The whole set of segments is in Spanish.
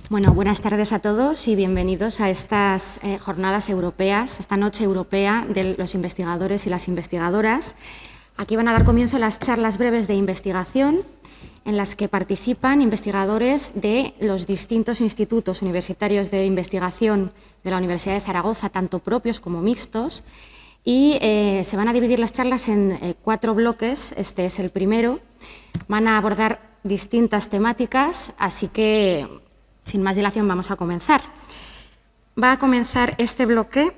Bueno, buenas tardes a todos y bienvenidos a estas jornadas europeas, esta noche europea de los investigadores y las investigadoras. Aquí van a dar comienzo las charlas breves de investigación en las que participan investigadores de los distintos institutos universitarios de investigación de la Universidad de Zaragoza, tanto propios como mixtos, y se van a dividir las charlas en 4 bloques. Este es el primero. Van a abordar distintas temáticas, así que, sin más dilación, vamos a comenzar. Va a comenzar este bloque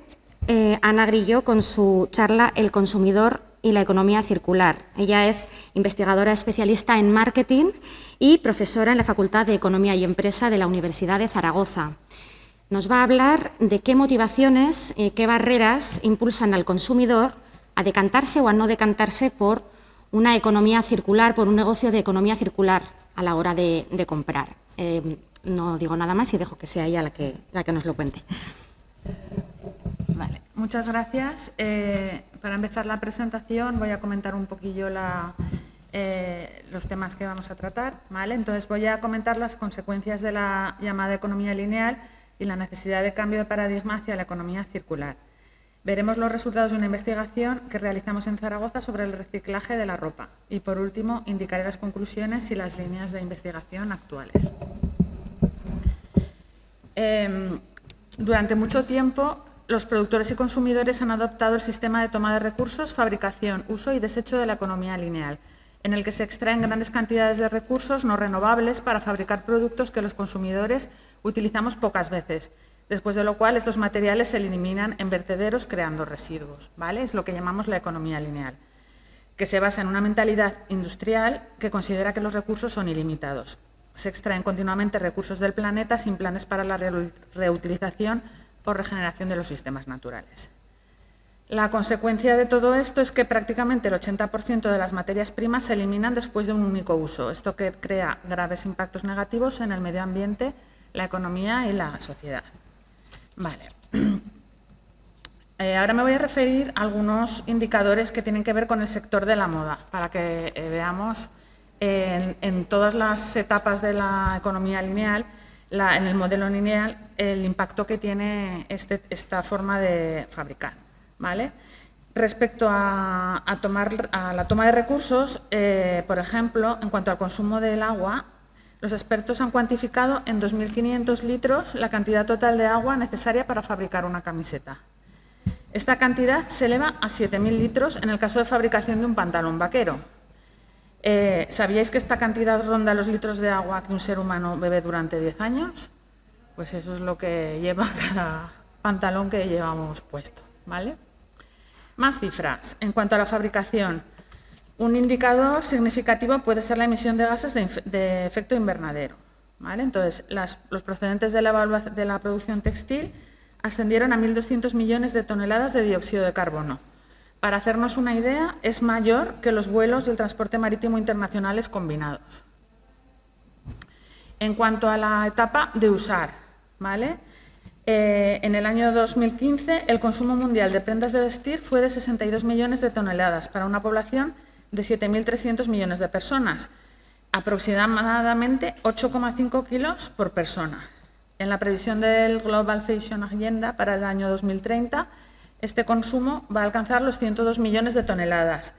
Ana Grillo con su charla El consumidor y la economía circular. Ella es investigadora especialista en marketing y profesora en la Facultad de Economía y Empresa de la Universidad de Zaragoza. Nos va a hablar de qué motivaciones, qué barreras impulsan al consumidor a decantarse o a no decantarse por una economía circular, por un negocio de economía circular a la hora de comprar. No digo nada más y dejo que sea ella la que nos lo cuente. Vale, muchas gracias. Para empezar la presentación voy a comentar un poquillo los temas que vamos a tratar, ¿vale? Entonces voy a comentar las consecuencias de la llamada economía lineal y la necesidad de cambio de paradigma hacia la economía circular. Veremos los resultados de una investigación que realizamos en Zaragoza sobre el reciclaje de la ropa. Y por último, indicaré las conclusiones y las líneas de investigación actuales. Durante mucho tiempo, los productores y consumidores han adoptado el sistema de toma de recursos, fabricación, uso y desecho de la economía lineal, en el que se extraen grandes cantidades de recursos no renovables para fabricar productos que los consumidores utilizamos pocas veces, después de lo cual estos materiales se eliminan en vertederos creando residuos, ¿vale? Es lo que llamamos la economía lineal, que se basa en una mentalidad industrial que considera que los recursos son ilimitados. Se extraen continuamente recursos del planeta sin planes para la reutilización o regeneración de los sistemas naturales. La consecuencia de todo esto es que prácticamente el 80% de las materias primas se eliminan después de un único uso, esto que crea graves impactos negativos en el medio ambiente, la economía y la sociedad. Vale. Ahora me voy a referir a algunos indicadores que tienen que ver con el sector de la moda, para que veamos en todas las etapas de la economía lineal, en el modelo lineal, el impacto que tiene esta forma de fabricar, ¿vale? Respecto a la toma de recursos, por ejemplo, en cuanto al consumo del agua, los expertos han cuantificado en 2.500 litros la cantidad total de agua necesaria para fabricar una camiseta. Esta cantidad se eleva a 7.000 litros en el caso de fabricación de un pantalón vaquero. ¿Sabíais que esta cantidad ronda los litros de agua que un ser humano bebe durante 10 años? Pues eso es lo que lleva cada pantalón que llevamos puesto, ¿vale? Más cifras. En cuanto a la fabricación, un indicador significativo puede ser la emisión de gases de efecto invernadero, ¿vale? Entonces, los procedentes de la producción textil ascendieron a 1.200 millones de toneladas de dióxido de carbono. Para hacernos una idea, es mayor que los vuelos y el transporte marítimo internacionales combinados. En cuanto a la etapa de usar, ¿vale? En el año 2015, el consumo mundial de prendas de vestir fue de 62 millones de toneladas para una población de 7.300 millones de personas, aproximadamente 8,5 kilos por persona. En la previsión del Global Fashion Agenda para el año 2030, este consumo va a alcanzar los 102 millones de toneladas.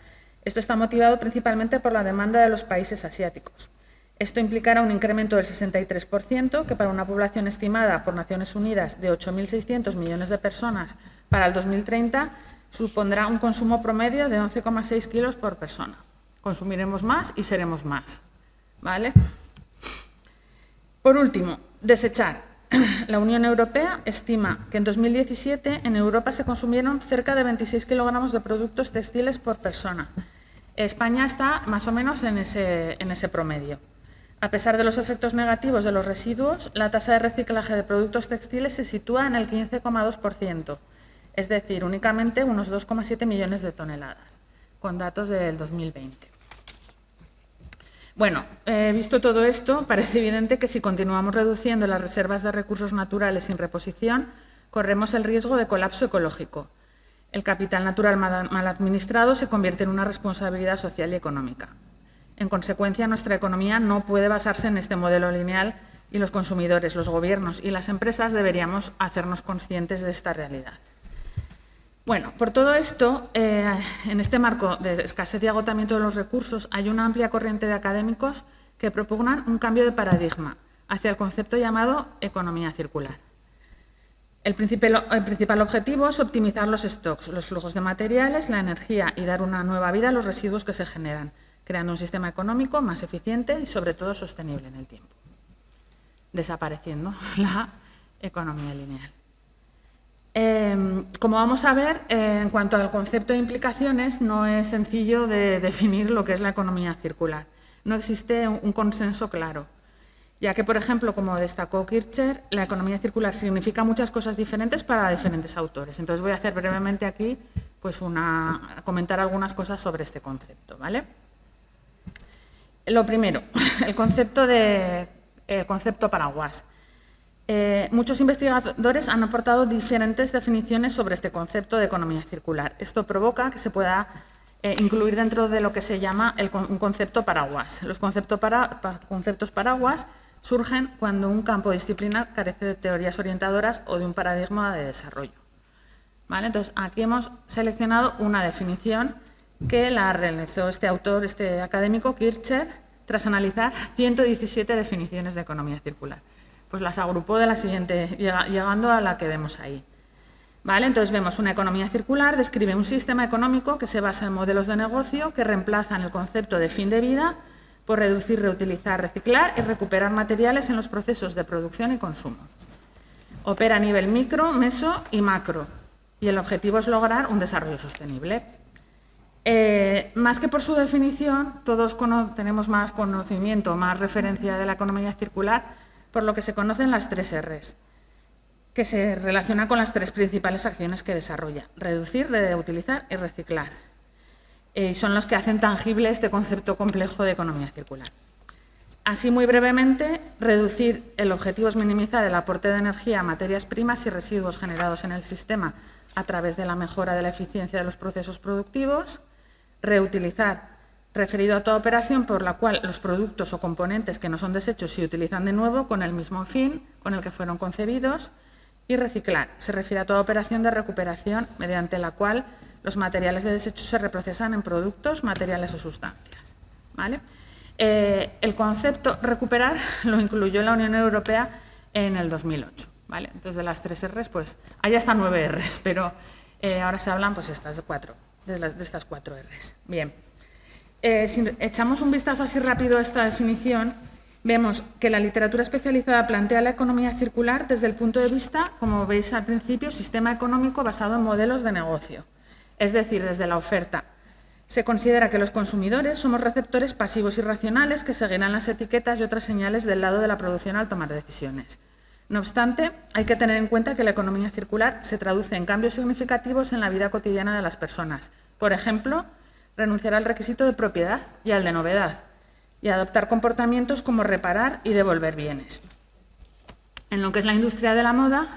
Esto está motivado principalmente por la demanda de los países asiáticos. Esto implicará un incremento del 63%, que para una población estimada por Naciones Unidas de 8.600 millones de personas para el 2030 supondrá un consumo promedio de 11,6 kilos por persona. Consumiremos más y seremos más, ¿vale? Por último, desechar. La Unión Europea estima que en 2017 en Europa se consumieron cerca de 26 kilogramos de productos textiles por persona. España está más o menos en ese promedio. A pesar de los efectos negativos de los residuos, la tasa de reciclaje de productos textiles se sitúa en el 15,2%, es decir, únicamente unos 2,7 millones de toneladas, con datos del 2020. Bueno, visto todo esto, parece evidente que si continuamos reduciendo las reservas de recursos naturales sin reposición, corremos el riesgo de colapso ecológico. El capital natural mal administrado se convierte en una responsabilidad social y económica. En consecuencia, nuestra economía no puede basarse en este modelo lineal y los consumidores, los gobiernos y las empresas deberíamos hacernos conscientes de esta realidad. Bueno, por todo esto, en este marco de escasez y agotamiento de los recursos, hay una amplia corriente de académicos que propugnan un cambio de paradigma hacia el concepto llamado economía circular. El principal objetivo es optimizar los stocks, los flujos de materiales, la energía y dar una nueva vida a los residuos que se generan, creando un sistema económico más eficiente y, sobre todo, sostenible en el tiempo, desapareciendo la economía lineal. Como vamos a ver, en cuanto al concepto de implicaciones, no es sencillo de definir lo que es la economía circular. No existe un consenso claro, ya que, por ejemplo, como destacó Kircher, la economía circular significa muchas cosas diferentes para diferentes autores. Entonces, voy a hacer brevemente aquí pues comentar algunas cosas sobre este concepto, ¿vale? Lo primero, el concepto paraguas. Muchos investigadores han aportado diferentes definiciones sobre este concepto de economía circular. Esto provoca que se pueda incluir dentro de lo que se llama un concepto paraguas. Los conceptos paraguas surgen cuando un campo disciplinar carece de teorías orientadoras o de un paradigma de desarrollo. ¿Vale? Entonces, aquí hemos seleccionado una definición que la realizó este autor, este académico, Kircher, tras analizar 117 definiciones de economía circular. Pues las agrupó de la siguiente, llegando a la que vemos ahí. ¿Vale? Entonces vemos una economía circular, describe un sistema económico que se basa en modelos de negocio que reemplazan el concepto de fin de vida por reducir, reutilizar, reciclar y recuperar materiales en los procesos de producción y consumo. Opera a nivel micro, meso y macro, y el objetivo es lograr un desarrollo sostenible. Más que por su definición, todos tenemos más conocimiento, más referencia de la economía circular, por lo que se conocen las 3 Rs, que se relacionan con las 3 principales acciones que desarrolla: reducir, reutilizar y reciclar. Y son los que hacen tangible este concepto complejo de economía circular. Así, muy brevemente, reducir, el objetivo es minimizar el aporte de energía a materias primas y residuos generados en el sistema a través de la mejora de la eficiencia de los procesos productivos. Reutilizar, referido a toda operación por la cual los productos o componentes que no son desechos se utilizan de nuevo con el mismo fin con el que fueron concebidos. Y reciclar, se refiere a toda operación de recuperación mediante la cual los materiales de desecho se reprocesan en productos, materiales o sustancias. ¿Vale? El concepto recuperar lo incluyó la Unión Europea en el 2008. ¿Vale? Entonces, de las 3 Rs, pues hay hasta 9 Rs, pero ahora se hablan pues de estas 4 Rs. Bien. Si echamos un vistazo así rápido a esta definición, vemos que la literatura especializada plantea la economía circular desde el punto de vista, como veis al principio, sistema económico basado en modelos de negocio, es decir, desde la oferta. Se considera que los consumidores somos receptores pasivos y racionales que seguirán las etiquetas y otras señales del lado de la producción al tomar decisiones. No obstante, hay que tener en cuenta que la economía circular se traduce en cambios significativos en la vida cotidiana de las personas. Por ejemplo, renunciar al requisito de propiedad y al de novedad, y adoptar comportamientos como reparar y devolver bienes. En lo que es la industria de la moda,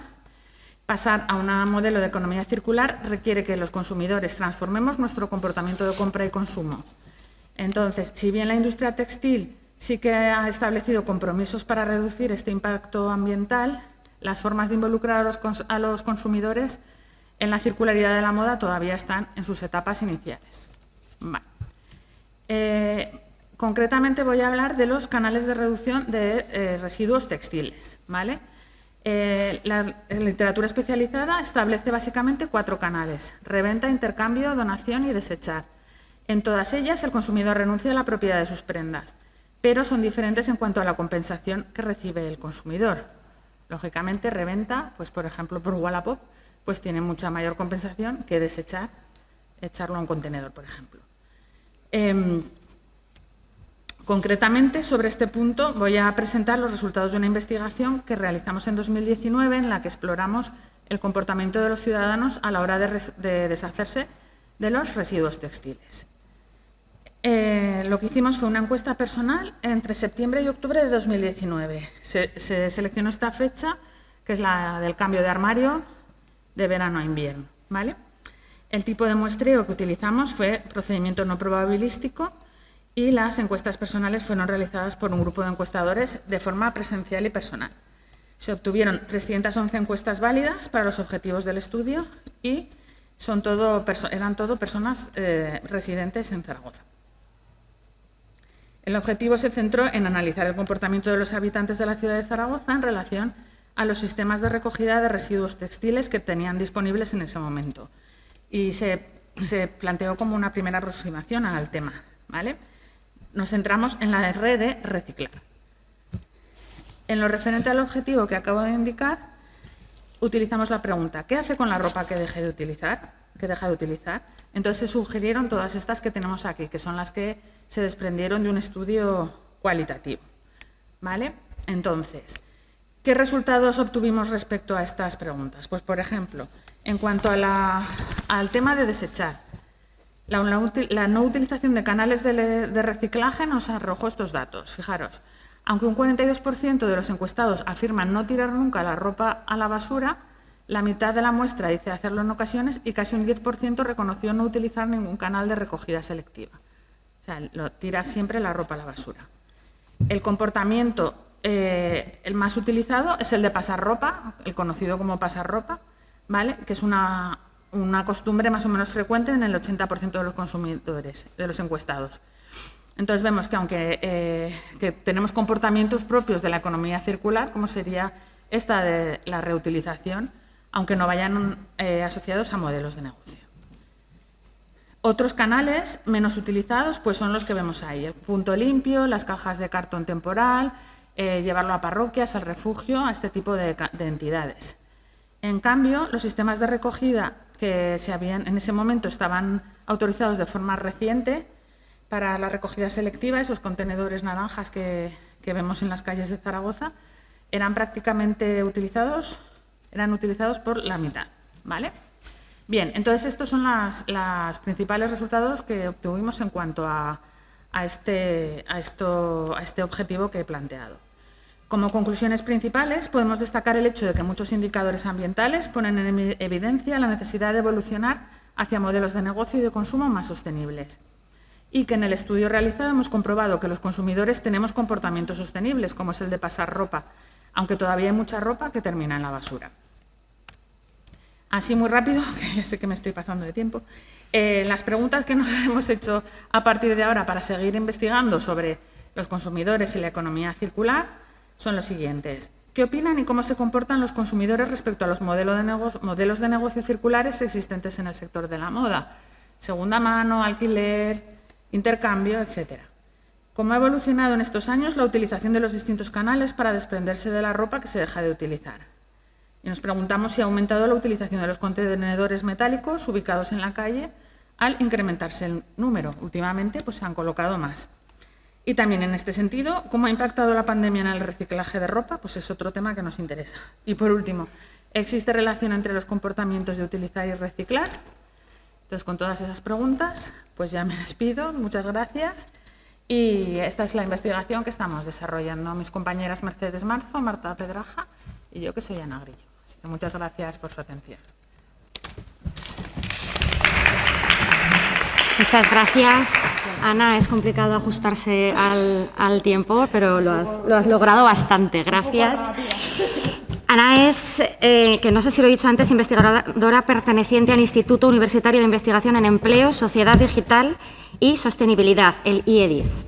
pasar a un modelo de economía circular requiere que los consumidores transformemos nuestro comportamiento de compra y consumo. Entonces, si bien la industria textil sí que ha establecido compromisos para reducir este impacto ambiental, las formas de involucrar a los consumidores en la circularidad de la moda todavía están en sus etapas iniciales. Vale. Concretamente voy a hablar de los canales de reducción de residuos textiles. ¿Vale? La literatura especializada establece básicamente 4 canales: reventa, intercambio, donación y desechar. En todas ellas, el consumidor renuncia a la propiedad de sus prendas, pero son diferentes en cuanto a la compensación que recibe el consumidor. Lógicamente, reventa, pues por ejemplo por Wallapop, pues tiene mucha mayor compensación que desechar, echarlo a un contenedor, por ejemplo. Concretamente, sobre este punto voy a presentar los resultados de una investigación que realizamos en 2019 en la que exploramos el comportamiento de los ciudadanos a la hora de deshacerse de los residuos textiles. Lo que hicimos fue una encuesta personal entre septiembre y octubre de 2019. Se seleccionó esta fecha, que es la del cambio de armario de verano a invierno. ¿Vale? El tipo de muestreo que utilizamos fue procedimiento no probabilístico y las encuestas personales fueron realizadas por un grupo de encuestadores de forma presencial y personal. Se obtuvieron 311 encuestas válidas para los objetivos del estudio y eran todo personas residentes en Zaragoza. El objetivo se centró en analizar el comportamiento de los habitantes de la ciudad de Zaragoza en relación a los sistemas de recogida de residuos textiles que tenían disponibles en ese momento. Y se planteó como una primera aproximación al tema, ¿vale? Nos centramos en la red de reciclar. En lo referente al objetivo que acabo de indicar, utilizamos la pregunta: ¿qué hace con la ropa que deja de utilizar? Entonces se sugirieron todas estas que tenemos aquí, que son las que se desprendieron de un estudio cualitativo, ¿vale? Entonces, ¿qué resultados obtuvimos respecto a estas preguntas? Pues, por ejemplo, en cuanto al tema de desechar, la no utilización de canales de reciclaje nos arrojó estos datos. Fijaros, aunque un 42% de los encuestados afirman no tirar nunca la ropa a la basura, la mitad de la muestra dice hacerlo en ocasiones y casi un 10% reconoció no utilizar ningún canal de recogida selectiva. O sea, tira siempre la ropa a la basura. El comportamiento el más utilizado es el de pasar ropa, el conocido como pasar ropa, ¿vale? Que es una costumbre más o menos frecuente en el 80% de los consumidores, de los encuestados. Entonces vemos que aunque que tenemos comportamientos propios de la economía circular, como sería esta de la reutilización, aunque no vayan asociados a modelos de negocio. Otros canales menos utilizados pues son los que vemos ahí: el punto limpio, las cajas de cartón temporal, llevarlo a parroquias, al refugio, a este tipo de entidades. En cambio, los sistemas de recogida que en ese momento estaban autorizados de forma reciente para la recogida selectiva, esos contenedores naranjas que vemos en las calles de Zaragoza, eran utilizados por la mitad, ¿vale? Bien, entonces estos son los principales resultados que obtuvimos en cuanto a este objetivo que he planteado. Como conclusiones principales, podemos destacar el hecho de que muchos indicadores ambientales ponen en evidencia la necesidad de evolucionar hacia modelos de negocio y de consumo más sostenibles, y que en el estudio realizado hemos comprobado que los consumidores tenemos comportamientos sostenibles, como es el de pasar ropa, aunque todavía hay mucha ropa que termina en la basura. Así muy rápido, que ya sé que me estoy pasando de tiempo, las preguntas que nos hemos hecho a partir de ahora para seguir investigando sobre los consumidores y la economía circular son los siguientes. ¿Qué opinan y cómo se comportan los consumidores respecto a los modelos de negocio circulares existentes en el sector de la moda? Segunda mano, alquiler, intercambio, etcétera. ¿Cómo ha evolucionado en estos años la utilización de los distintos canales para desprenderse de la ropa que se deja de utilizar? Y nos preguntamos si ha aumentado la utilización de los contenedores metálicos ubicados en la calle al incrementarse el número. Últimamente pues, se han colocado más. Y también en este sentido, ¿cómo ha impactado la pandemia en el reciclaje de ropa? Pues es otro tema que nos interesa. Y por último, ¿existe relación entre los comportamientos de utilizar y reciclar? Entonces, con todas esas preguntas, pues ya me despido. Muchas gracias. Y esta es la investigación que estamos desarrollando mis compañeras Mercedes Marzo, Marta Pedraja y yo, que soy Ana Grillo. Así que muchas gracias por su atención. Muchas gracias, Ana. Es complicado ajustarse al tiempo, pero lo has logrado bastante. Gracias. Ana es, que no sé si lo he dicho antes, investigadora perteneciente al Instituto Universitario de Investigación en Empleo, Sociedad Digital y Sostenibilidad, el IEDIS.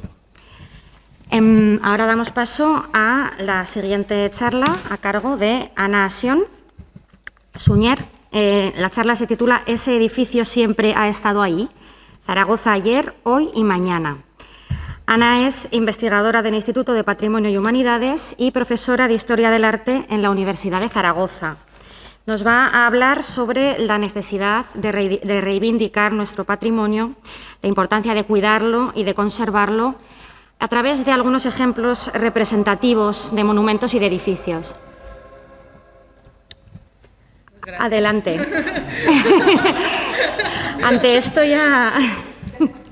Ahora damos paso a la siguiente charla a cargo de Ana Suñer. La charla se titula «Ese edificio siempre ha estado ahí. Zaragoza ayer, hoy y mañana». Ana es investigadora del Instituto de Patrimonio y Humanidades y profesora de Historia del Arte en la Universidad de Zaragoza. Nos va a hablar sobre la necesidad de reivindicar nuestro patrimonio, la importancia de cuidarlo y de conservarlo a través de algunos ejemplos representativos de monumentos y de edificios. Gracias. Adelante. Ante esto ya...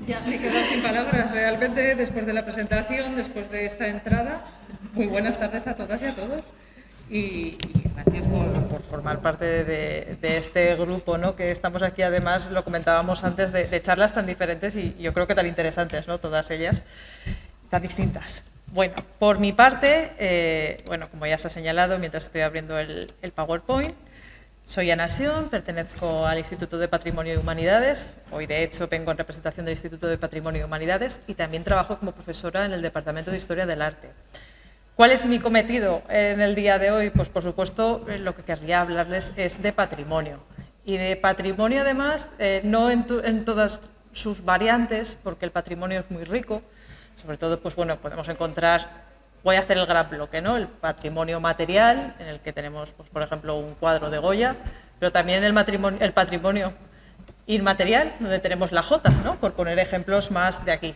Ya me he quedado sin palabras, realmente, después de la presentación, después de esta entrada. Muy buenas tardes a todas y a todos. Y gracias por por formar parte de este grupo, ¿no? Que estamos aquí, además, lo comentábamos antes, de charlas tan diferentes y yo creo que tan interesantes, ¿no? Todas ellas, tan distintas. Bueno, por mi parte, bueno, como ya se ha señalado mientras estoy abriendo el PowerPoint, soy Ana Sion, pertenezco al Instituto de Patrimonio y Humanidades. Hoy, de hecho, vengo en representación del Instituto de Patrimonio y Humanidades y también trabajo como profesora en el Departamento de Historia del Arte. ¿Cuál es mi cometido en el día de hoy? Pues, por supuesto, lo que querría hablarles es de patrimonio. Y de patrimonio, además, no en todas sus variantes, porque el patrimonio es muy rico. Sobre todo, pues bueno, podemos encontrar... Voy a hacer el gran bloque, ¿no? El patrimonio material, en el que tenemos, pues, por ejemplo, un cuadro de Goya, pero también el patrimonio inmaterial, donde tenemos la Jota, ¿no? Por poner ejemplos más de aquí.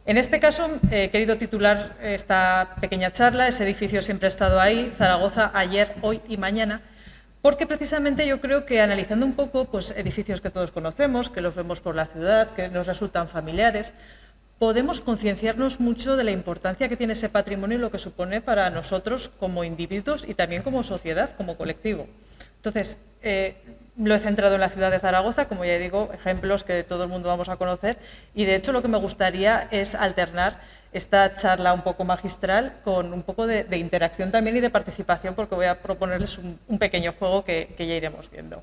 En este caso, he querido titular esta pequeña charla, Ese edificio siempre ha estado ahí, Zaragoza, ayer, hoy y mañana, porque precisamente yo creo que analizando un poco, pues, edificios que todos conocemos, que los vemos por la ciudad, que nos resultan familiares, podemos concienciarnos mucho de la importancia que tiene ese patrimonio y lo que supone para nosotros como individuos y también como sociedad, como colectivo. Entonces, lo he centrado en la ciudad de Zaragoza, como ya digo, ejemplos que todo el mundo vamos a conocer, y de hecho lo que me gustaría es alternar esta charla un poco magistral con un poco de interacción también y de participación, porque voy a proponerles un pequeño juego que ya iremos viendo.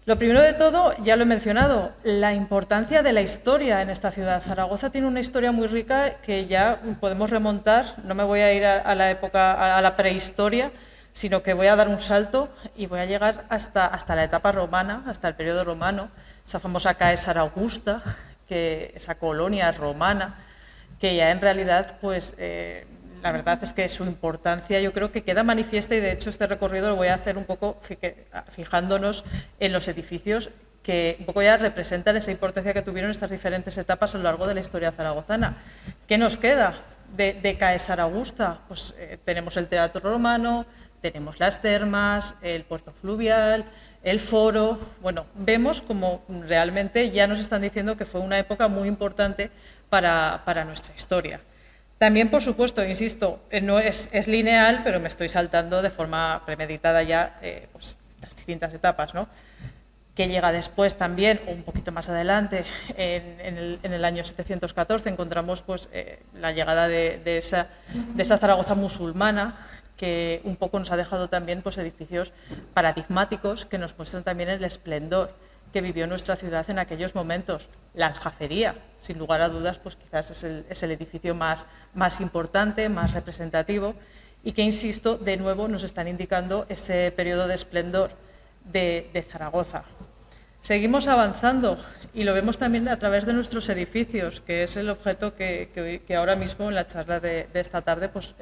Lo primero de todo, ya lo he mencionado, la importancia de la historia en esta ciudad. Zaragoza tiene una historia muy rica que ya podemos remontar, no me voy a ir a la época, a la prehistoria, sino que voy a dar un salto y voy a llegar hasta la etapa romana, hasta el periodo romano, esa famosa Caesar Augusta, esa colonia romana, que ya en realidad, pues, la verdad es que su importancia yo creo que queda manifiesta, y de hecho este recorrido lo voy a hacer un poco fijándonos en los edificios que un poco ya representan esa importancia que tuvieron estas diferentes etapas a lo largo de la historia zaragozana. ¿Qué nos queda de Caesar Augusta? Pues tenemos el teatro romano, tenemos las termas, el puerto fluvial, el foro. Bueno, vemos como realmente ya nos están diciendo que fue una época muy importante para nuestra historia. También, por supuesto, insisto, no es lineal, pero me estoy saltando de forma premeditada ya pues, las distintas etapas, ¿no? Que llega después también, o un poquito más adelante, en el año 714, encontramos pues, la llegada de esa Zaragoza musulmana, que un poco nos ha dejado también pues, edificios paradigmáticos que nos muestran también el esplendor que vivió nuestra ciudad en aquellos momentos. La Aljafería, sin lugar a dudas, pues quizás es el edificio más importante, más representativo, y que, insisto, de nuevo nos están indicando ese periodo de esplendor de Zaragoza. Seguimos avanzando y lo vemos también a través de nuestros edificios, que es el objeto que ahora mismo en la charla de esta tarde pues,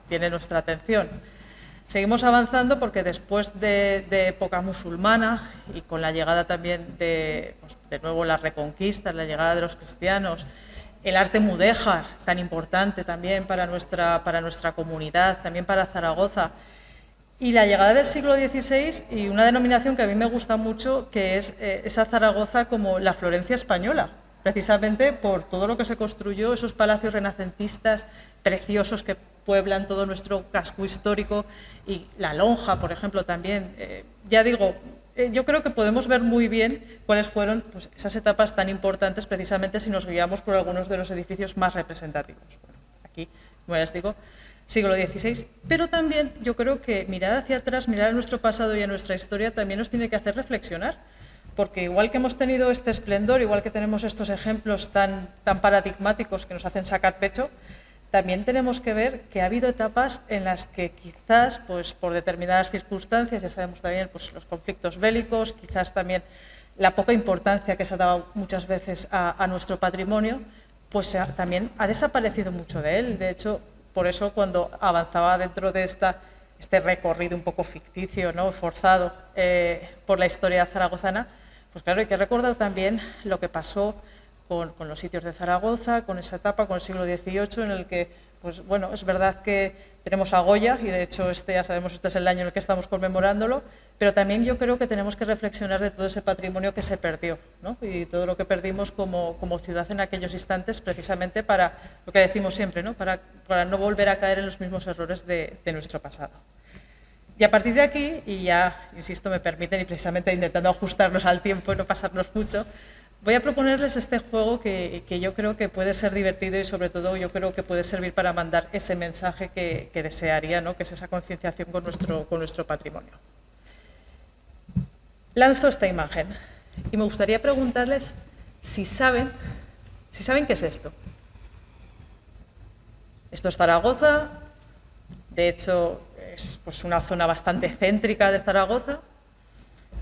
tiene nuestra atención. Seguimos avanzando porque después de época musulmana y con la llegada también de nuevo la reconquista, la llegada de los cristianos, el arte mudéjar, tan importante también para nuestra comunidad, también para Zaragoza, y la llegada del siglo XVI y una denominación que a mí me gusta mucho, que es esa Zaragoza como la Florencia española, precisamente por todo lo que se construyó, esos palacios renacentistas preciosos que pueblan todo nuestro casco histórico, y la lonja, por ejemplo, también. Ya digo, yo creo que podemos ver muy bien cuáles fueron pues, esas etapas tan importantes, precisamente si nos guiamos por algunos de los edificios más representativos. Bueno, aquí, como les digo, siglo XVI, pero también yo creo que mirar hacia atrás, mirar a nuestro pasado y a nuestra historia también nos tiene que hacer reflexionar, porque igual que hemos tenido este esplendor, igual que tenemos estos ejemplos tan paradigmáticos que nos hacen sacar pecho, también tenemos que ver que ha habido etapas en las que quizás, pues, por determinadas circunstancias, ya sabemos también pues, los conflictos bélicos, quizás también la poca importancia que se ha dado muchas veces a nuestro patrimonio, pues también ha desaparecido mucho de él. De hecho, por eso cuando avanzaba dentro de este recorrido un poco ficticio, ¿no? Forzado por la historia zaragozana, pues claro, hay que recordar también lo que pasó con los sitios de Zaragoza, con esa etapa, con el siglo XVIII, en el que, pues bueno, es verdad que tenemos a Goya, y de hecho ya sabemos, este es el año en el que estamos conmemorándolo, pero también yo creo que tenemos que reflexionar de todo ese patrimonio que se perdió, ¿no? Y todo lo que perdimos como ciudad en aquellos instantes, precisamente para lo que decimos siempre, ¿no? Para no volver a caer en los mismos errores de nuestro pasado. Y a partir de aquí, y ya, insisto, me permiten, y precisamente intentando ajustarnos al tiempo y no pasarnos mucho, voy a proponerles este juego que yo creo que puede ser divertido y sobre todo yo creo que puede servir para mandar ese mensaje que desearía, ¿no? Que es esa concienciación con nuestro patrimonio. Lanzo esta imagen y me gustaría preguntarles si saben qué es esto. Esto es Zaragoza, de hecho es pues, una zona bastante céntrica de Zaragoza,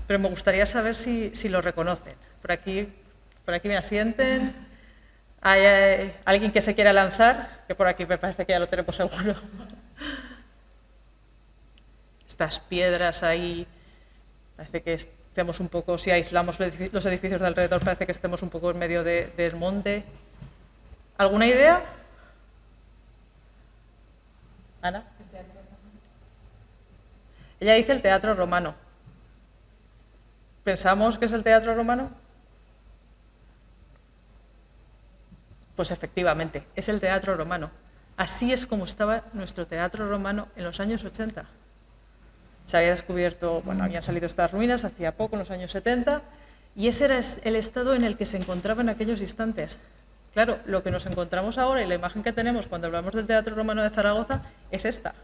pero me gustaría saber si lo reconocen. Por aquí me asienten. ¿Hay alguien que se quiera lanzar? Que por aquí me parece que ya lo tenemos seguro. Estas piedras ahí, parece que estemos un poco, si aislamos los edificios de alrededor, parece que estemos un poco en medio del monte. ¿Alguna idea? ¿Ana? Ella dice el Teatro Romano. ¿Pensamos que es el Teatro Romano? Pues efectivamente, es el Teatro Romano. Así es como estaba nuestro Teatro Romano en los años 80. Se había descubierto, bueno, habían salido estas ruinas hacía poco, en los años 70, y ese era el estado en el que se encontraba en aquellos instantes. Claro, lo que nos encontramos ahora y la imagen que tenemos cuando hablamos del Teatro Romano de Zaragoza es esta.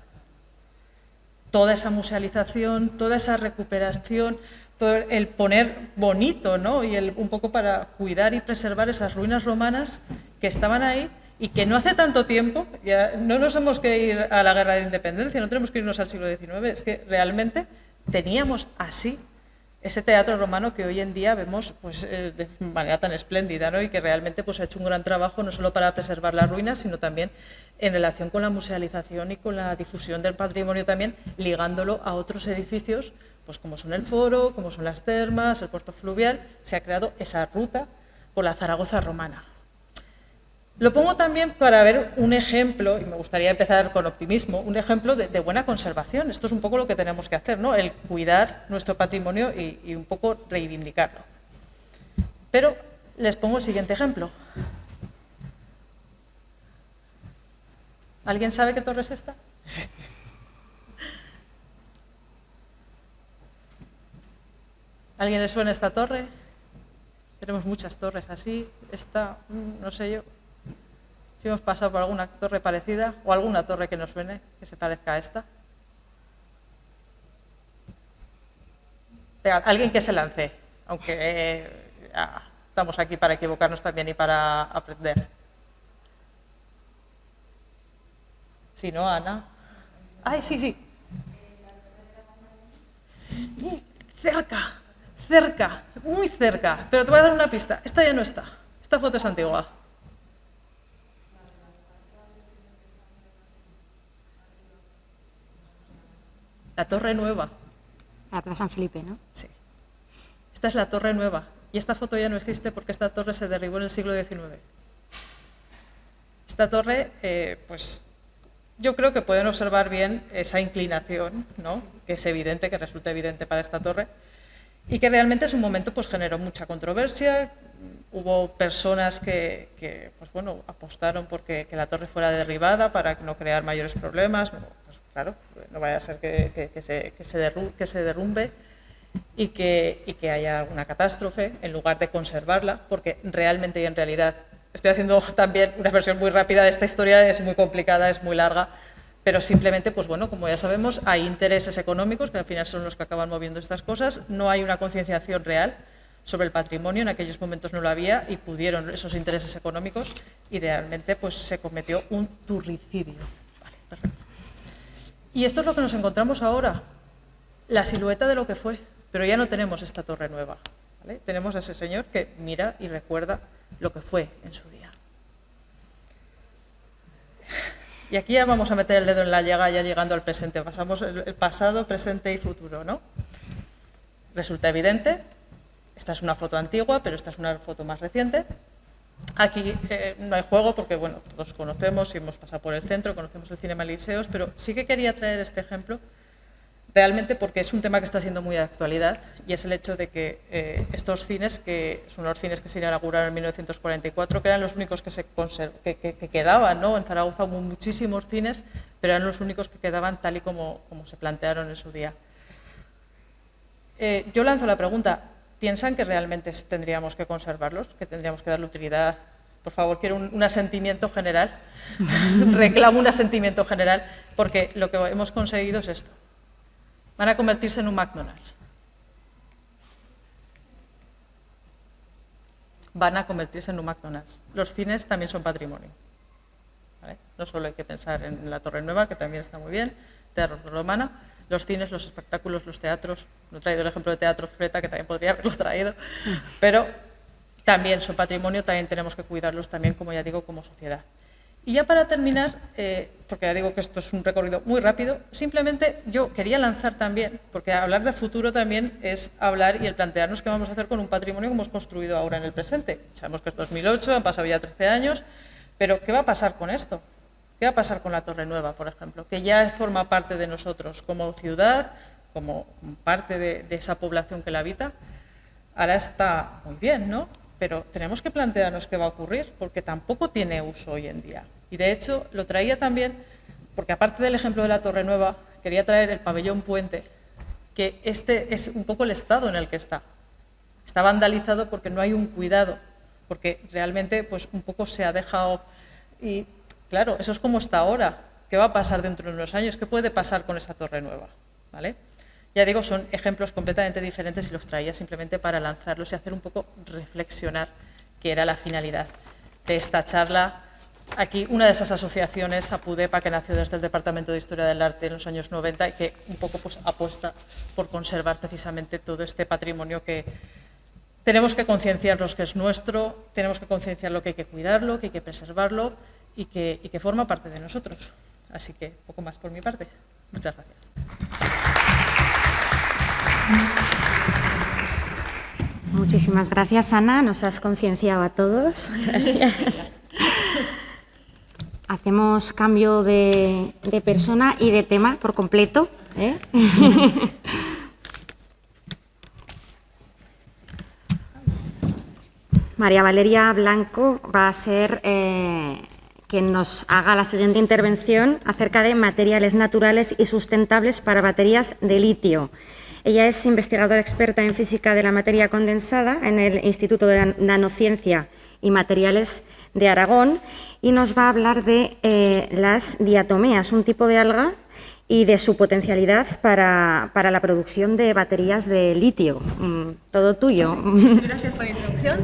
Toda esa musealización, toda esa recuperación, todo el poner bonito, ¿no? Y un poco para cuidar y preservar esas ruinas romanas que estaban ahí y que no hace tanto tiempo, ya no nos hemos que ir a la guerra de independencia, no tenemos que irnos al siglo XIX, es que realmente teníamos así ese teatro romano que hoy en día vemos pues, de manera tan espléndida, ¿no? Y que realmente pues, ha hecho un gran trabajo no solo para preservar las ruinas, sino también en relación con la musealización y con la difusión del patrimonio también, ligándolo a otros edificios, pues como son el Foro, como son las termas, el puerto fluvial. Se ha creado esa ruta por la Zaragoza romana. Lo pongo también para ver un ejemplo, y me gustaría empezar con optimismo, un ejemplo de buena conservación. Esto es un poco lo que tenemos que hacer, ¿no? El cuidar nuestro patrimonio y un poco reivindicarlo. Pero les pongo el siguiente ejemplo. ¿Alguien sabe qué torre es esta? ¿A alguien le suena esta torre? Tenemos muchas torres así. Esta, no sé yo. Si hemos pasado por alguna torre parecida o alguna torre que nos suene, que se parezca a esta. Venga, alguien que se lance, aunque estamos aquí para equivocarnos también y para aprender. Si no, Ana. ¡Ay, sí! Cerca, muy cerca. Pero te voy a dar una pista. Esta ya no está. Esta foto es antigua. La Torre Nueva. La Plaza San Felipe, ¿no? Sí. Esta es la Torre Nueva. Y esta foto ya no existe porque esta torre se derribó en el siglo XIX. Esta torre, pues yo creo que pueden observar bien esa inclinación, ¿no? Que es evidente, que resulta evidente para esta torre, y que realmente en su momento pues, generó mucha controversia. Hubo personas que pues, bueno, apostaron porque que la torre fuera derribada para no crear mayores problemas. Pues, claro, no vaya a ser que se derrumbe y que haya alguna catástrofe en lugar de conservarla, porque realmente y en realidad, estoy haciendo también una versión muy rápida de esta historia, es muy complicada, es muy larga, pero simplemente, pues bueno, como ya sabemos, hay intereses económicos que al final son los que acaban moviendo estas cosas, no hay una concienciación real sobre el patrimonio, en aquellos momentos no lo había y pudieron esos intereses económicos y realmente pues, se cometió un turricidio. Vale, perfecto. Y esto es lo que nos encontramos ahora, la silueta de lo que fue, pero ya no tenemos esta torre nueva, ¿vale? Tenemos a ese señor que mira y recuerda lo que fue en su día. Y aquí ya vamos a meter el dedo en la llaga, ya llegando al presente. Pasamos el pasado, presente y futuro, ¿no? Resulta evidente, esta es una foto antigua, pero esta es una foto más reciente. Aquí no hay juego porque, bueno, todos conocemos y hemos pasado por el centro, conocemos el Cinema Elíseos, pero sí que quería traer este ejemplo realmente porque es un tema que está siendo muy de actualidad, y es el hecho de que estos cines, que son los cines que se inauguraron en 1944, que eran los únicos que quedaban, ¿no? En Zaragoza hubo muchísimos cines, pero eran los únicos que quedaban tal y como se plantearon en su día. Yo lanzo la pregunta, ¿piensan que realmente tendríamos que conservarlos, que tendríamos que darle utilidad? Por favor, quiero un asentimiento general, reclamo un asentimiento general, porque lo que hemos conseguido es esto. Van a convertirse en un McDonald's. Van a convertirse en un McDonald's. Los cines también son patrimonio, ¿vale? No solo hay que pensar en la Torre Nueva, que también está muy bien, Teatro Romana, los cines, los espectáculos, los teatros. No he traído el ejemplo de Teatro Freta, que también podría haberlo traído, pero también son patrimonio, también tenemos que cuidarlos también, como ya digo, como sociedad. Y ya para terminar, porque ya digo que esto es un recorrido muy rápido, simplemente yo quería lanzar también, porque hablar de futuro también es hablar y el plantearnos qué vamos a hacer con un patrimonio que hemos construido ahora en el presente. Sabemos que es 2008, han pasado ya 13 años, pero ¿qué va a pasar con esto? ¿Qué va a pasar con la Torre Nueva, por ejemplo? Que ya forma parte de nosotros como ciudad, como parte de esa población que la habita. Ahora está muy bien, ¿no? Pero tenemos que plantearnos qué va a ocurrir, porque tampoco tiene uso hoy en día. Y de hecho lo traía también, porque aparte del ejemplo de la Torre Nueva, quería traer el pabellón Puente, que este es un poco el estado en el que está. Está vandalizado porque no hay un cuidado, porque realmente pues un poco se ha dejado. Y claro, eso es como está ahora. ¿Qué va a pasar dentro de unos años? ¿Qué puede pasar con esa Torre Nueva? ¿Vale? Ya digo, son ejemplos completamente diferentes y los traía simplemente para lanzarlos y hacer un poco reflexionar, que era la finalidad de esta charla. Aquí una de esas asociaciones, APUDEPA, que nació desde el Departamento de Historia del Arte en los años 90 y que un poco pues, apuesta por conservar precisamente todo este patrimonio que tenemos que concienciarnos que es nuestro, tenemos que concienciarlo que hay que cuidarlo, que hay que preservarlo y que forma parte de nosotros. Así que poco más por mi parte. Muchas gracias. Muchísimas gracias, Ana. Nos has concienciado a todos. Gracias. Hacemos cambio de persona y de tema por completo, ¿eh? María Valeria Blanco va a ser quien nos haga la siguiente intervención acerca de materiales naturales y sustentables para baterías de litio. Ella es investigadora experta en física de la materia condensada en el Instituto de Nanociencia y Materiales de Aragón y nos va a hablar de las diatomeas, un tipo de alga, y de su potencialidad para la producción de baterías de litio. Todo tuyo. Gracias por la introducción.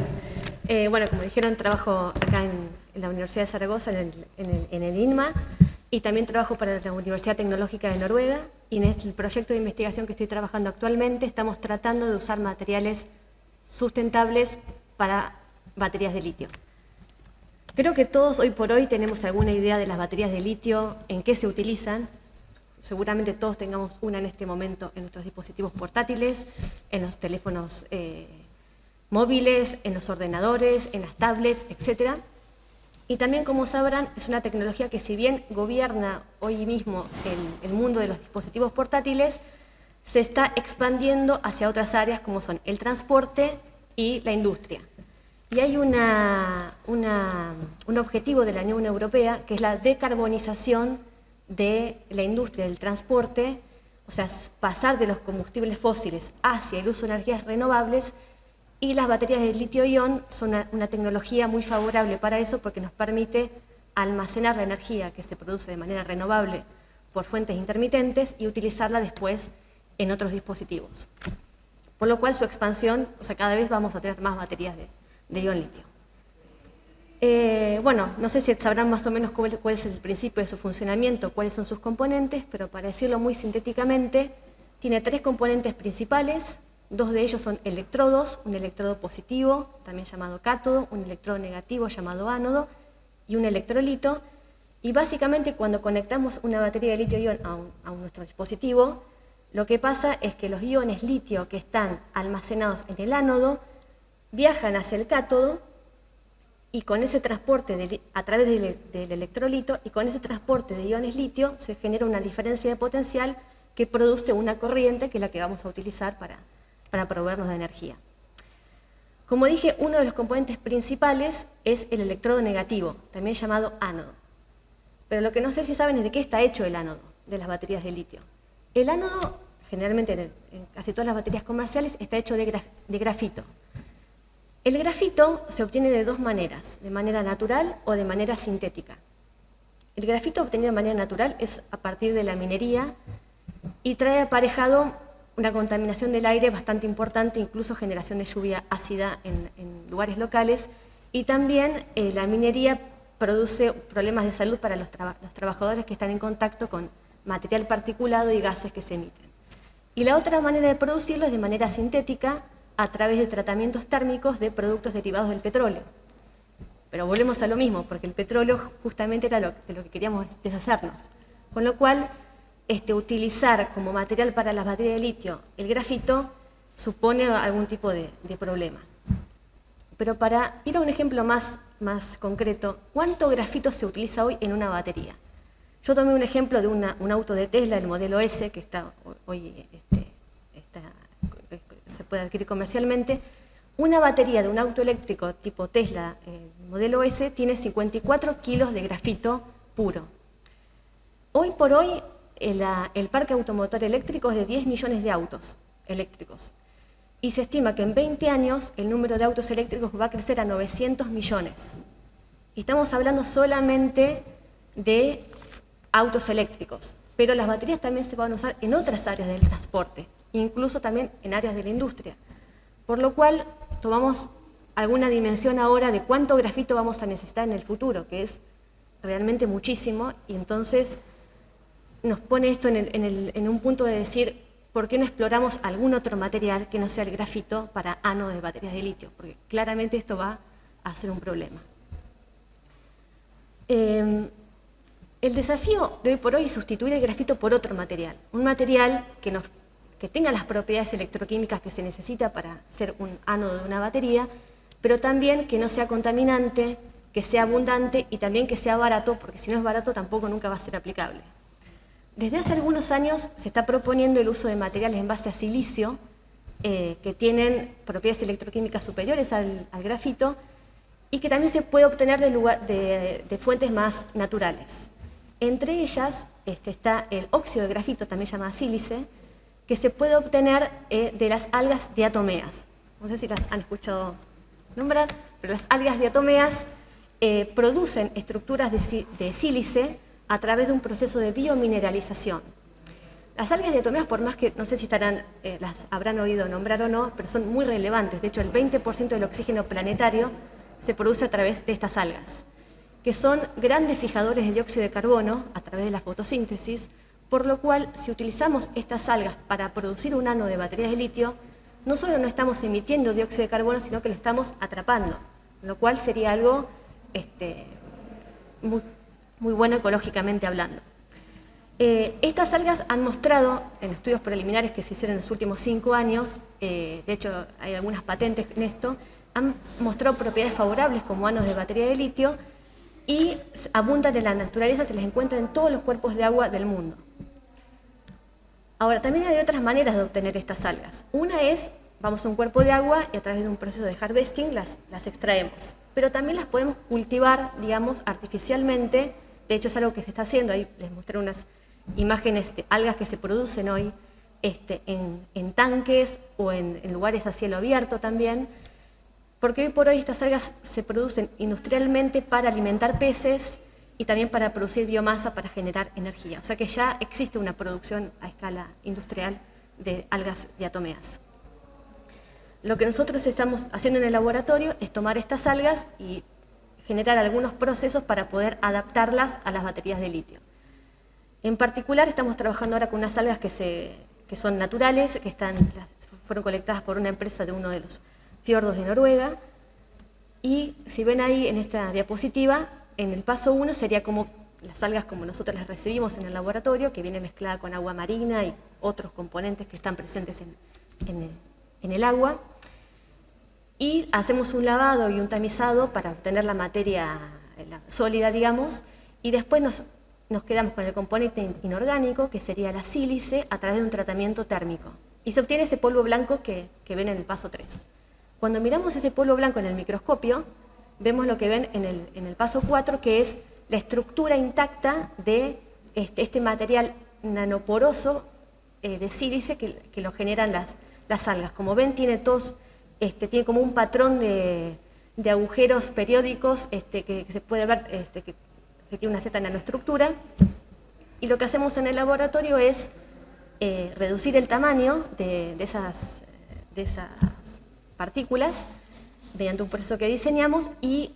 Bueno, como dijeron, trabajo acá en la Universidad de Zaragoza, en el INMA, y también trabajo para la Universidad Tecnológica de Noruega, y en el proyecto de investigación que estoy trabajando actualmente estamos tratando de usar materiales sustentables para baterías de litio. Creo que todos hoy por hoy tenemos alguna idea de las baterías de litio, en qué se utilizan. Seguramente todos tengamos una en este momento en nuestros dispositivos portátiles, en los teléfonos móviles, en los ordenadores, en las tablets, etc. Y también, como sabrán, es una tecnología que si bien gobierna hoy mismo el mundo de los dispositivos portátiles, se está expandiendo hacia otras áreas como son el transporte y la industria. Y hay un objetivo de la Unión Europea que es la decarbonización de la industria del transporte, o sea, pasar de los combustibles fósiles hacia el uso de energías renovables, y las baterías de litio-ion son una tecnología muy favorable para eso porque nos permite almacenar la energía que se produce de manera renovable por fuentes intermitentes y utilizarla después en otros dispositivos. Por lo cual su expansión, o sea, cada vez vamos a tener más baterías de ion litio. Bueno, no sé si sabrán más o menos cuál es el principio de su funcionamiento, cuáles son sus componentes, pero para decirlo muy sintéticamente, tiene 3 componentes principales. 2 de ellos son electrodos, un electrodo positivo, también llamado cátodo, un electrodo negativo llamado ánodo y un electrolito. Y básicamente cuando conectamos una batería de litio-ion a nuestro dispositivo, lo que pasa es que los iones litio que están almacenados en el ánodo viajan hacia el cátodo y con ese transporte a través del electrolito y con ese transporte de iones litio se genera una diferencia de potencial que produce una corriente que es la que vamos a utilizar para proveernos de energía. Como dije, uno de los componentes principales es el electrodo negativo, también llamado ánodo. Pero lo que no sé si saben es de qué está hecho el ánodo de las baterías de litio. El ánodo, generalmente en casi todas las baterías comerciales, está hecho de grafito. El grafito se obtiene de dos maneras, de manera natural o de manera sintética. El grafito obtenido de manera natural es a partir de la minería y trae aparejado una contaminación del aire bastante importante, incluso generación de lluvia ácida en lugares locales, y también la minería produce problemas de salud para los trabajadores que están en contacto con material particulado y gases que se emiten. Y la otra manera de producirlo es de manera sintética, a través de tratamientos térmicos de productos derivados del petróleo. Pero volvemos a lo mismo, porque el petróleo justamente era de lo que queríamos deshacernos. Con lo cual, utilizar como material para las baterías de litio el grafito supone algún tipo de problema. Pero para ir a un ejemplo más concreto, ¿cuánto grafito se utiliza hoy en una batería? Yo tomé un ejemplo de un auto de Tesla, el modelo S, que hoy se puede adquirir comercialmente. Una batería de un auto eléctrico tipo Tesla, modelo S, tiene 54 kilos de grafito puro. Hoy por hoy, el parque automotor eléctrico es de 10 millones de autos eléctricos. Y se estima que en 20 años el número de autos eléctricos va a crecer a 900 millones. Y estamos hablando solamente de autos eléctricos, pero las baterías también se van a usar en otras áreas del transporte, incluso también en áreas de la industria. Por lo cual, tomamos alguna dimensión ahora de cuánto grafito vamos a necesitar en el futuro, que es realmente muchísimo, y entonces nos pone esto en un punto de decir, ¿por qué no exploramos algún otro material que no sea el grafito para ánodos de baterías de litio? Porque claramente esto va a ser un problema. El desafío de hoy por hoy es sustituir el grafito por otro material. Un material que tenga las propiedades electroquímicas que se necesita para ser un ánodo de una batería, pero también que no sea contaminante, que sea abundante y también que sea barato, porque si no es barato tampoco nunca va a ser aplicable. Desde hace algunos años se está proponiendo el uso de materiales en base a silicio que tienen propiedades electroquímicas superiores al grafito y que también se puede obtener de fuentes más naturales. Entre ellas está el óxido de grafito, también llamado sílice, que se puede obtener de las algas diatomeas. No sé si las han escuchado nombrar, pero las algas diatomeas producen estructuras de sílice a través de un proceso de biomineralización. Las algas diatomeas, por más que no sé si las habrán oído nombrar o no, pero son muy relevantes. De hecho, el 20% del oxígeno planetario se produce a través de estas algas, que son grandes fijadores de dióxido de carbono a través de la fotosíntesis, por lo cual, si utilizamos estas algas para producir un ánodo de baterías de litio, no solo no estamos emitiendo dióxido de carbono, sino que lo estamos atrapando, lo cual sería algo muy bueno ecológicamente hablando. Estas algas han mostrado, en estudios preliminares que se hicieron en los últimos 5 años, de hecho hay algunas patentes en esto, han mostrado propiedades favorables como ánodos de batería de litio y abundan en la naturaleza, se les encuentra en todos los cuerpos de agua del mundo. Ahora, también hay otras maneras de obtener estas algas. Una es, vamos a un cuerpo de agua y a través de un proceso de harvesting las extraemos. Pero también las podemos cultivar, digamos, artificialmente. De hecho, es algo que se está haciendo. Ahí les mostré unas imágenes de algas que se producen hoy en tanques o en lugares a cielo abierto también. Porque hoy por hoy estas algas se producen industrialmente para alimentar peces y también para producir biomasa para generar energía. O sea que ya existe una producción a escala industrial de algas diatomeas. Lo que nosotros estamos haciendo en el laboratorio es tomar estas algas y generar algunos procesos para poder adaptarlas a las baterías de litio. En particular estamos trabajando ahora con unas algas que son naturales, que fueron colectadas por una empresa de uno de los fiordos de Noruega. Y si ven ahí en esta diapositiva, en el paso 1 sería como las algas como nosotros las recibimos en el laboratorio, que viene mezclada con agua marina y otros componentes que están presentes en el agua. Y hacemos un lavado y un tamizado para obtener la materia sólida, digamos, y después nos nos quedamos con el componente inorgánico, que sería la sílice, a través de un tratamiento térmico. Y se obtiene ese polvo blanco que ven en el paso 3. Cuando miramos ese polvo blanco en el microscopio, vemos lo que ven en el paso 4, que es la estructura intacta de este material nanoporoso de sílice que lo generan las algas. Como ven, tiene como un patrón de agujeros periódicos que se puede ver que tiene una cierta nanoestructura. Y lo que hacemos en el laboratorio es reducir el tamaño de esas partículas mediante un proceso que diseñamos y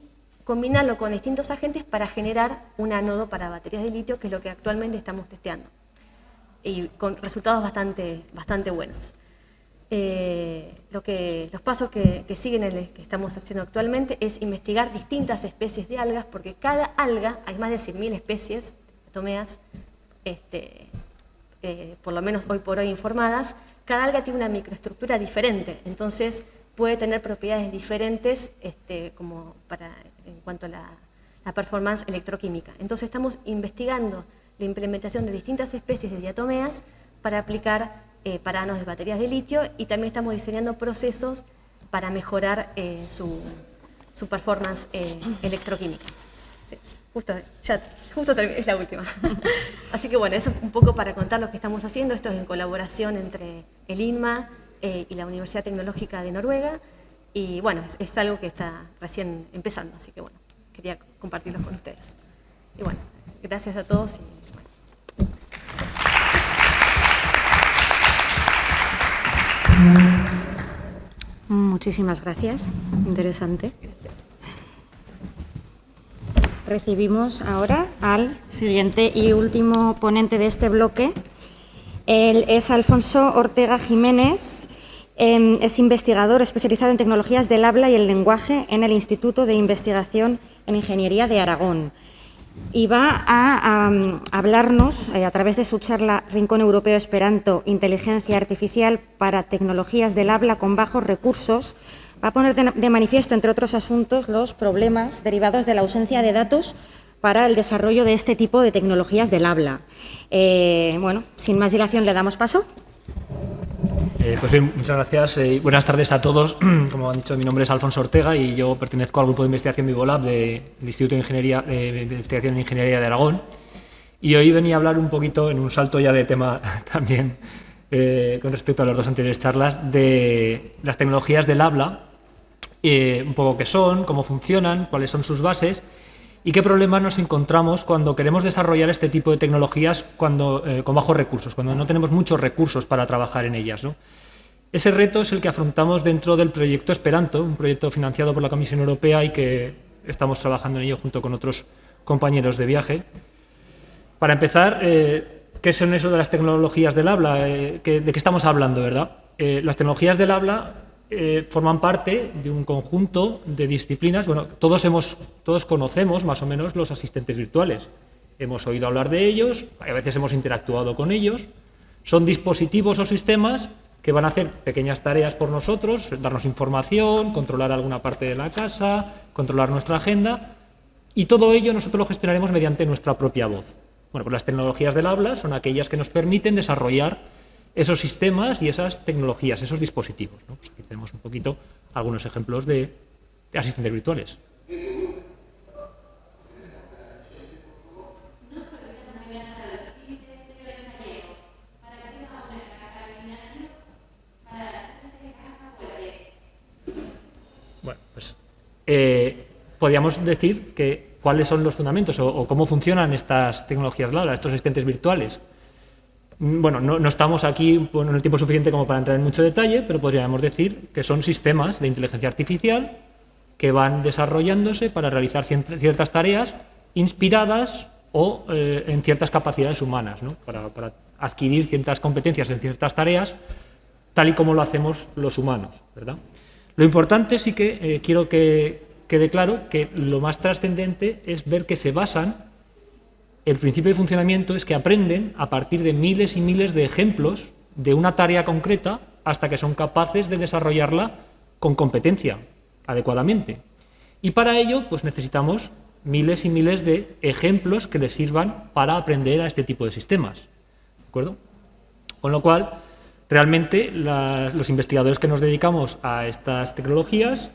combinarlo con distintos agentes para generar un ánodo para baterías de litio, que es lo que actualmente estamos testeando, y con resultados bastante buenos. Los pasos que siguen que estamos haciendo actualmente es investigar distintas especies de algas, porque cada alga, hay más de 100.000 especies diatomeas, por lo menos hoy por hoy informadas. Cada alga tiene una microestructura diferente, entonces puede tener propiedades diferentes como en cuanto a la performance electroquímica. Entonces estamos investigando la implementación de distintas especies de diatomeas para aplicar para ánodos de baterías de litio, y también estamos diseñando procesos para mejorar su performance electroquímica. Sí, justo es la última. Así que bueno, eso es un poco para contar lo que estamos haciendo. Esto es en colaboración entre el INMA y la Universidad Tecnológica de Noruega, y bueno, es algo que está recién empezando, así que bueno, quería compartirlos con ustedes. Y bueno, gracias a todos. Muchísimas gracias, interesante. Recibimos ahora al siguiente y último ponente de este bloque. Él es Alfonso Ortega Jiménez, es investigador especializado en tecnologías del habla y el lenguaje en el Instituto de Investigación en Ingeniería de Aragón. Y va a hablarnos, a través de su charla Rincón Europeo Esperanto, Inteligencia Artificial para Tecnologías del Habla con Bajos Recursos, va a poner de manifiesto, entre otros asuntos, los problemas derivados de la ausencia de datos para el desarrollo de este tipo de tecnologías del habla. Bueno, sin más dilación, le damos paso. Pues bien, muchas gracias y buenas tardes a todos. Como han dicho, mi nombre es Alfonso Ortega y yo pertenezco al grupo de investigación Vivolab del Instituto de Investigación en Ingeniería de Aragón. Y hoy venía a hablar un poquito, en un salto ya de tema también, con respecto a las dos anteriores charlas, de las tecnologías del habla, un poco qué son, cómo funcionan, cuáles son sus bases y qué problemas nos encontramos cuando queremos desarrollar este tipo de tecnologías con bajos recursos, cuando no tenemos muchos recursos para trabajar en ellas, ¿no? Ese reto es el que afrontamos dentro del proyecto Esperanto, un proyecto financiado por la Comisión Europea y que estamos trabajando en ello junto con otros compañeros de viaje. Para empezar, ¿qué son eso de las tecnologías del habla? ¿De qué estamos hablando, verdad? Las tecnologías del habla forman parte de un conjunto de disciplinas. Bueno, todos conocemos más o menos los asistentes virtuales. Hemos oído hablar de ellos, a veces hemos interactuado con ellos. Son dispositivos o sistemas que van a hacer pequeñas tareas por nosotros, darnos información, controlar alguna parte de la casa, controlar nuestra agenda, y todo ello nosotros lo gestionaremos mediante nuestra propia voz. Bueno, pues las tecnologías del habla son aquellas que nos permiten desarrollar esos sistemas y esas tecnologías, esos dispositivos, ¿no? Pues aquí tenemos un poquito algunos ejemplos de asistentes virtuales. Bueno, pues podríamos decir que cuáles son los fundamentos o cómo funcionan estas tecnologías del habla, estos asistentes virtuales. Bueno, no estamos aquí en el tiempo suficiente como para entrar en mucho detalle, pero podríamos decir que son sistemas de inteligencia artificial que van desarrollándose para realizar ciertas tareas inspiradas o en ciertas capacidades humanas, ¿no? Para adquirir ciertas competencias en ciertas tareas, tal y como lo hacemos los humanos, ¿verdad? Lo importante sí que quiero que quede claro que lo más trascendente es ver que se basan. El principio de funcionamiento es que aprenden a partir de miles y miles de ejemplos de una tarea concreta hasta que son capaces de desarrollarla con competencia, adecuadamente. Y para ello, pues necesitamos miles y miles de ejemplos que les sirvan para aprender a este tipo de sistemas. ¿De acuerdo? Con lo cual, realmente los investigadores que nos dedicamos a estas tecnologías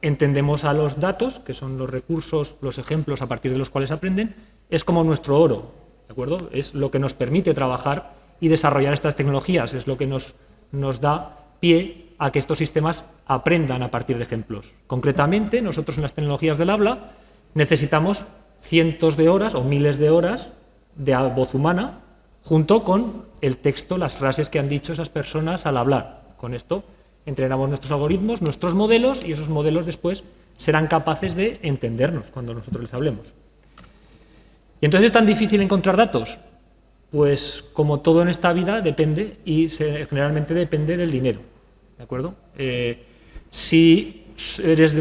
entendemos a los datos, que son los recursos, los ejemplos a partir de los cuales aprenden, es como nuestro oro, ¿de acuerdo? Es lo que nos permite trabajar y desarrollar estas tecnologías, es lo que nos da pie a que estos sistemas aprendan a partir de ejemplos. Concretamente, nosotros en las tecnologías del habla necesitamos cientos de horas o miles de horas de voz humana junto con el texto, las frases que han dicho esas personas al hablar. Con esto entrenamos nuestros algoritmos, nuestros modelos, y esos modelos después serán capaces de entendernos cuando nosotros les hablemos. ¿Y entonces es tan difícil encontrar datos? Pues como todo en esta vida depende, y generalmente depende del dinero. ¿De acuerdo? Si eres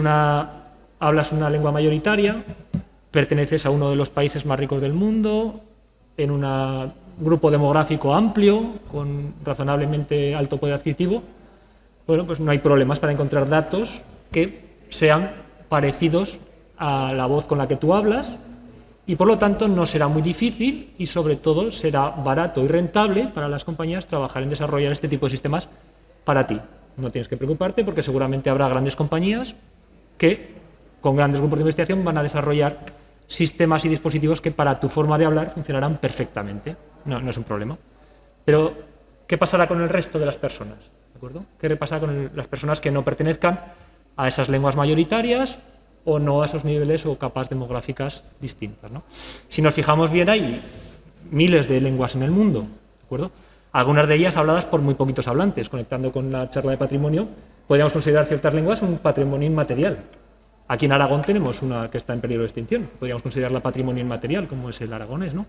hablas una lengua mayoritaria, perteneces a uno de los países más ricos del mundo, en un grupo demográfico amplio, con razonablemente alto poder adquisitivo, bueno, pues no hay problemas para encontrar datos que sean parecidos a la voz con la que tú hablas, y por lo tanto no será muy difícil y sobre todo será barato y rentable para las compañías trabajar en desarrollar este tipo de sistemas para ti. No tienes que preocuparte porque seguramente habrá grandes compañías que con grandes grupos de investigación van a desarrollar sistemas y dispositivos que para tu forma de hablar funcionarán perfectamente. No es un problema. Pero, ¿qué pasará con el resto de las personas? ¿De acuerdo? ¿Qué pasa con las personas que no pertenezcan a esas lenguas mayoritarias o no a esos niveles o capas demográficas distintas, ¿no? Si nos fijamos bien, hay miles de lenguas en el mundo, ¿de acuerdo? Algunas de ellas habladas por muy poquitos hablantes. Conectando con la charla de patrimonio, podríamos considerar ciertas lenguas un patrimonio inmaterial. Aquí en Aragón tenemos una que está en peligro de extinción. Podríamos considerarla patrimonio inmaterial, como es el aragonés, ¿no?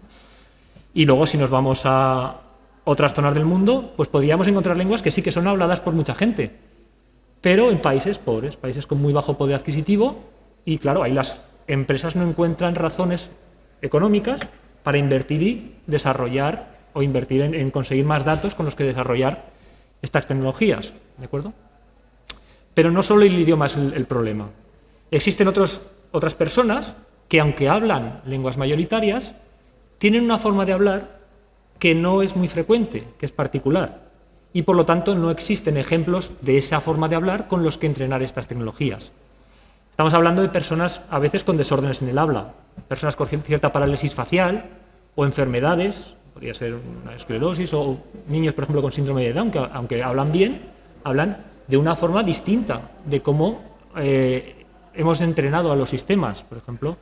Y luego, si nos vamos a otras zonas del mundo, pues podríamos encontrar lenguas que sí que son habladas por mucha gente, pero en países pobres, países con muy bajo poder adquisitivo, y claro, ahí las empresas no encuentran razones económicas para invertir y desarrollar o invertir en conseguir más datos con los que desarrollar estas tecnologías, ¿de acuerdo? Pero no solo el idioma es el problema. Existen otras personas que, aunque hablan lenguas mayoritarias, tienen una forma de hablar que no es muy frecuente, que es particular, y por lo tanto no existen ejemplos de esa forma de hablar con los que entrenar estas tecnologías. Estamos hablando de personas a veces con desórdenes en el habla, personas con cierta parálisis facial o enfermedades, podría ser una esclerosis, o niños, por ejemplo, con síndrome de Down, que aunque hablan bien, hablan de una forma distinta de cómo hemos entrenado a los sistemas. Por ejemplo,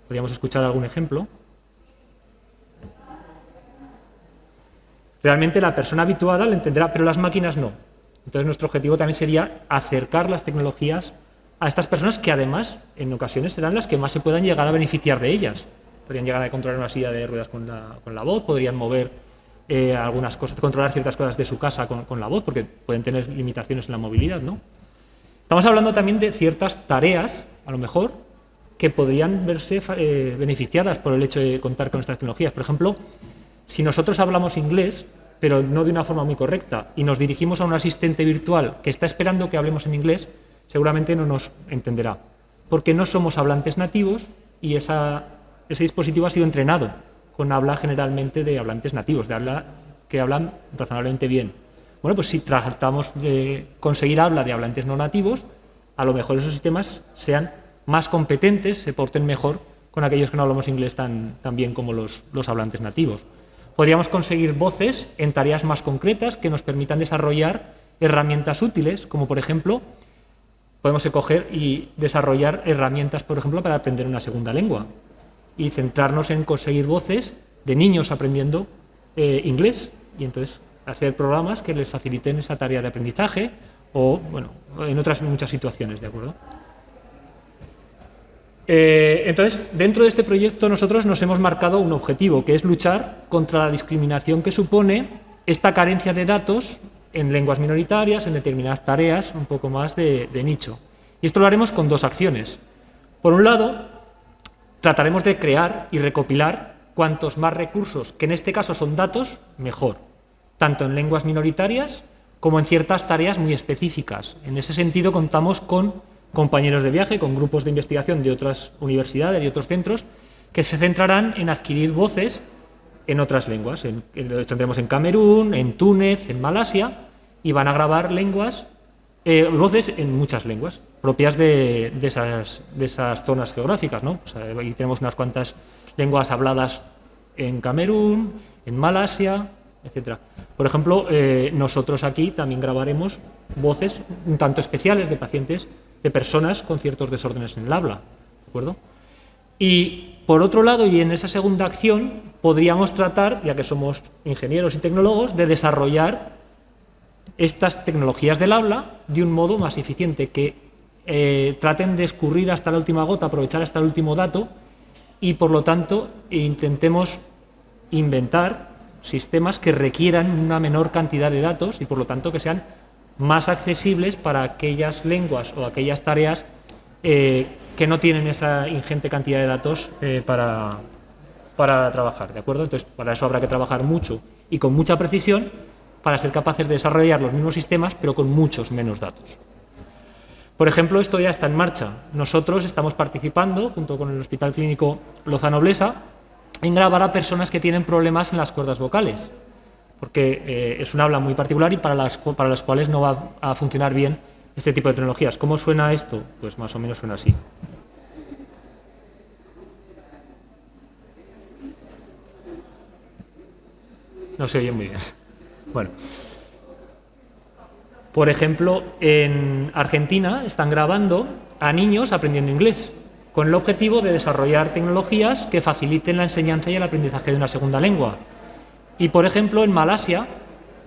podríamos escuchar algún ejemplo. Realmente la persona habituada lo entenderá, pero las máquinas no. Entonces nuestro objetivo también sería acercar las tecnologías a estas personas que además en ocasiones serán las que más se puedan llegar a beneficiar de ellas. Podrían llegar a controlar una silla de ruedas con la voz, podrían mover algunas cosas, controlar ciertas cosas de su casa con la voz, porque pueden tener limitaciones en la movilidad, ¿no? Estamos hablando también de ciertas tareas, a lo mejor, que podrían verse beneficiadas por el hecho de contar con estas tecnologías. Por ejemplo, si nosotros hablamos inglés, pero no de una forma muy correcta, y nos dirigimos a un asistente virtual que está esperando que hablemos en inglés, seguramente no nos entenderá, porque no somos hablantes nativos y ese dispositivo ha sido entrenado con habla generalmente de hablantes nativos, de habla que hablan razonablemente bien. Bueno, pues si tratamos de conseguir habla de hablantes no nativos, a lo mejor esos sistemas sean más competentes, se porten mejor con aquellos que no hablamos inglés tan bien como los hablantes nativos. Podríamos conseguir voces en tareas más concretas que nos permitan desarrollar herramientas útiles, como por ejemplo, podemos escoger y desarrollar herramientas, por ejemplo, para aprender una segunda lengua y centrarnos en conseguir voces de niños aprendiendo inglés y entonces hacer programas que les faciliten esa tarea de aprendizaje o, bueno, en otras muchas situaciones, ¿de acuerdo? Entonces, dentro de este proyecto nosotros nos hemos marcado un objetivo, que es luchar contra la discriminación que supone esta carencia de datos en lenguas minoritarias, en determinadas tareas, un poco más de nicho. Y esto lo haremos con dos acciones. Por un lado, trataremos de crear y recopilar cuantos más recursos, que en este caso son datos, mejor, tanto en lenguas minoritarias como en ciertas tareas muy específicas. En ese sentido, contamos con compañeros de viaje, con grupos de investigación de otras universidades y otros centros que se centrarán en adquirir voces en otras lenguas. Lo tendremos en Camerún, en Túnez, en Malasia, y van a grabar voces en muchas lenguas propias de esas zonas geográficas, ¿no? Pues ahí tenemos unas cuantas lenguas habladas en Camerún, en Malasia, etc. Por ejemplo, nosotros aquí también grabaremos voces un tanto especiales de pacientes, de personas con ciertos desórdenes en el habla, ¿de acuerdo? Y por otro lado, y en esa segunda acción, podríamos tratar, ya que somos ingenieros y tecnólogos, de desarrollar estas tecnologías del habla de un modo más eficiente, que traten de escurrir hasta la última gota, aprovechar hasta el último dato, y por lo tanto intentemos inventar sistemas que requieran una menor cantidad de datos y por lo tanto que sean más accesibles para aquellas lenguas o aquellas tareas que no tienen esa ingente cantidad de datos para trabajar, ¿de acuerdo? Entonces, para eso habrá que trabajar mucho y con mucha precisión para ser capaces de desarrollar los mismos sistemas, pero con muchos menos datos. Por ejemplo, esto ya está en marcha. Nosotros estamos participando, junto con el Hospital Clínico Lozano Blesa, en grabar a personas que tienen problemas en las cuerdas vocales, porque es un habla muy particular y para las cuales no va a funcionar bien este tipo de tecnologías. ¿Cómo suena esto? Pues más o menos suena así. No se oye muy bien. Bueno. Por ejemplo, en Argentina están grabando a niños aprendiendo inglés, con el objetivo de desarrollar tecnologías que faciliten la enseñanza y el aprendizaje de una segunda lengua. Y, por ejemplo, en Malasia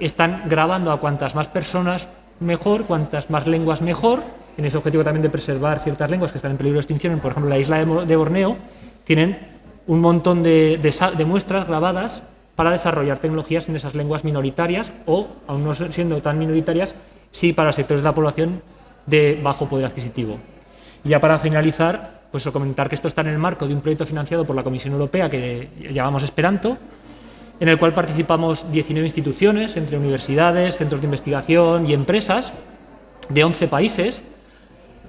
están grabando a cuantas más personas mejor, cuantas más lenguas mejor, en ese objetivo también de preservar ciertas lenguas que están en peligro de extinción. Por ejemplo, en la isla de Borneo tienen un montón de muestras grabadas para desarrollar tecnologías en esas lenguas minoritarias o, aún no siendo tan minoritarias, sí para sectores de la población de bajo poder adquisitivo. Y ya para finalizar, pues comentar que esto está en el marco de un proyecto financiado por la Comisión Europea que llamamos Esperanto, en el cual participamos 19 instituciones, entre universidades, centros de investigación y empresas de 11 países,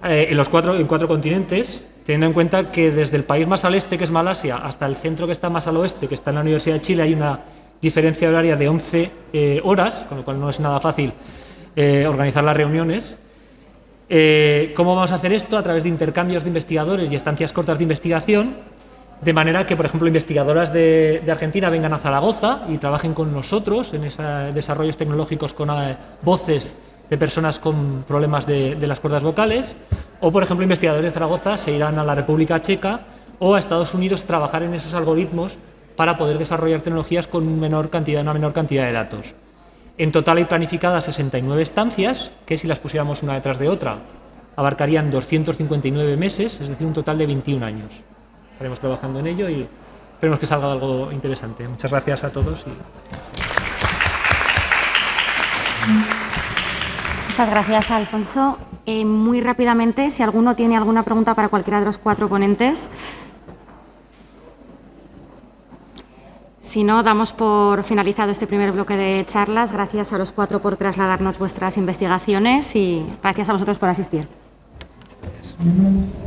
en 4 continentes, teniendo en cuenta que desde el país más al este, que es Malasia, hasta el centro que está más al oeste, que está en la Universidad de Chile, hay una diferencia horaria de 11 horas, con lo cual no es nada fácil organizar las reuniones. ¿Cómo vamos a hacer esto? A través de intercambios de investigadores y estancias cortas de investigación, de manera que, por ejemplo, investigadoras de Argentina vengan a Zaragoza y trabajen con nosotros en esos desarrollos tecnológicos con voces de personas con problemas de las cuerdas vocales, o, por ejemplo, investigadores de Zaragoza se irán a la República Checa o a Estados Unidos a trabajar en esos algoritmos para poder desarrollar tecnologías con una menor cantidad de datos. En total hay planificadas 69 estancias, que si las pusiéramos una detrás de otra, abarcarían 259 meses, es decir, un total de 21 años. Estaremos trabajando en ello y esperemos que salga algo interesante. Muchas gracias a todos. Muchas gracias, Alfonso. Muy rápidamente, si alguno tiene alguna pregunta para cualquiera de los 4 ponentes. Si no, damos por finalizado este primer bloque de charlas. Gracias a los 4 por trasladarnos vuestras investigaciones y gracias a vosotros por asistir. Gracias.